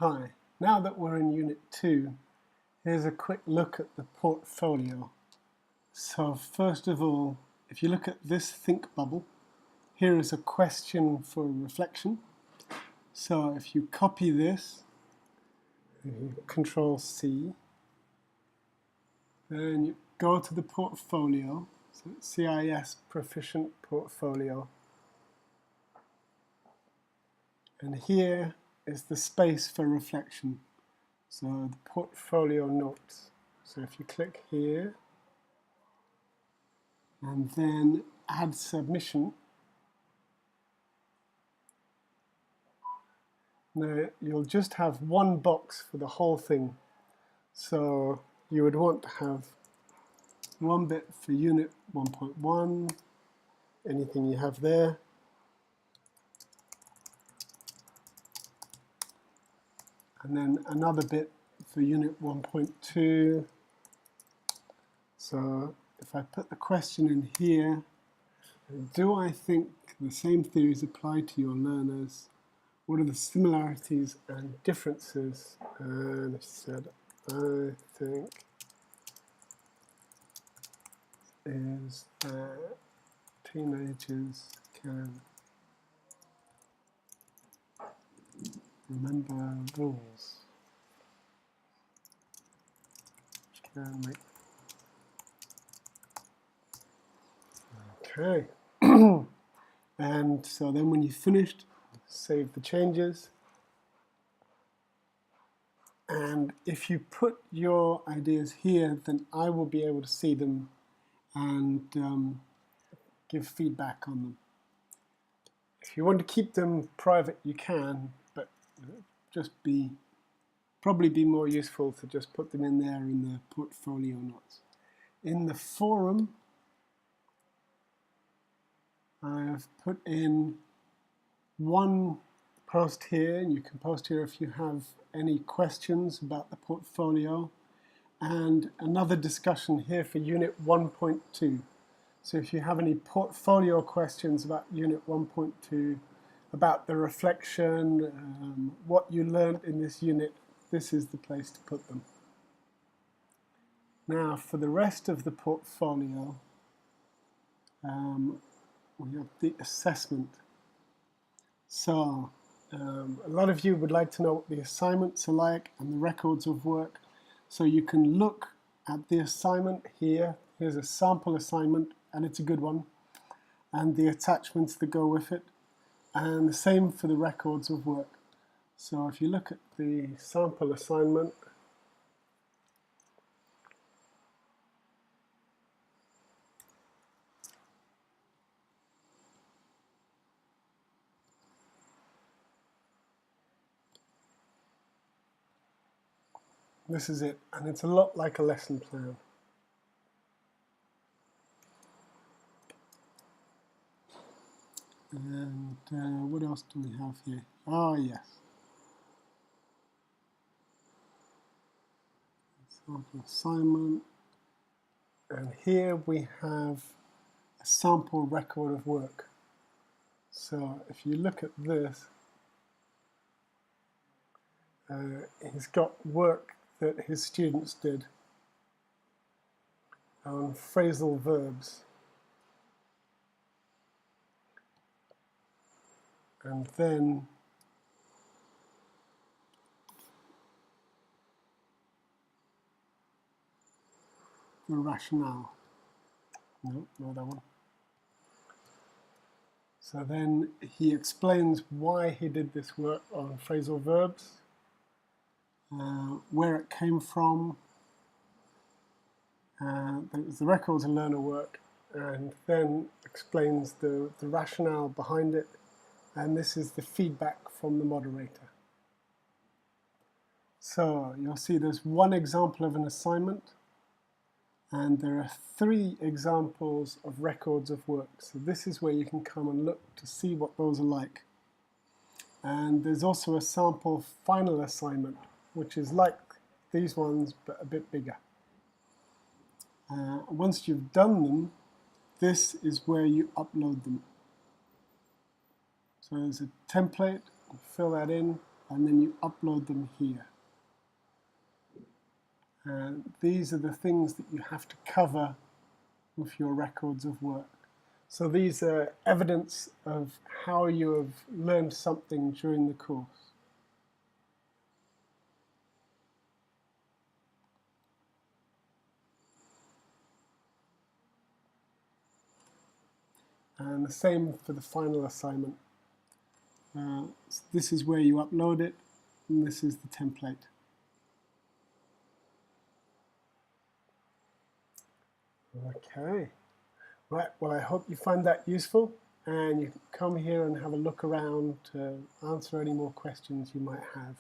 Hi, now that we're in Unit 2, here's a quick look at the portfolio. So first of all, if you look at this think bubble, here is a question for reflection. So if you copy this, Control C, then you go to the portfolio, so CIS Proficient Portfolio, and here is the space for reflection. So the portfolio notes. So if you click here and then add submission, now you'll just have one box for the whole thing. So you would want to have one bit for unit 1.1, anything you have there. And then another bit for unit 1.2. So if I put the question in here, do I think the same theories apply to your learners? What are the similarities and differences? And I said, I think is that teenagers can remember rules. Can make. Okay. And so then when you've finished, save the changes. And if you put your ideas here, then I will be able to see them and give feedback on them. If you want to keep them private, you can, but probably be more useful to just put them in there in the portfolio notes. In the forum, I have put in one post here, and you can post here if you have any questions about the portfolio, and another discussion here for Unit 1.2. So if you have any portfolio questions about Unit 1.2, about the reflection, what you learned in this unit, this is the place to put them. Now for the rest of the portfolio, we have the assessment. So a lot of you would like to know what the assignments are like and the records of work. So you can look at the assignment here. Here's a sample assignment, and it's a good one, and the attachments that go with it, and the same for the records of work. So if you look at the sample assignment, this is it, and it's a lot like a lesson plan. And what else do we have here? Oh, yes. Sample assignment. And here we have a sample record of work. So if you look at this, he's got work that his students did on phrasal verbs. And then the rationale. No, not that one. So then he explains why he did this work on phrasal verbs, where it came from, the records and learner work, and then explains the rationale behind it, and this is the feedback from the moderator. So you'll see there's one example of an assignment, and there are 3 examples of records of work. So this is where you can come and look to see what those are like. And there's also a sample final assignment, which is like these ones, but a bit bigger. Once you've done them, this is where you upload them. So there's a template, fill that in, and then you upload them here. And these are the things that you have to cover with your records of work. So these are evidence of how you have learned something during the course. And the same for the final assignment. This is where you upload it, and this is the template. Okay. Right, well, I hope you find that useful, and you can come here and have a look around to answer any more questions you might have.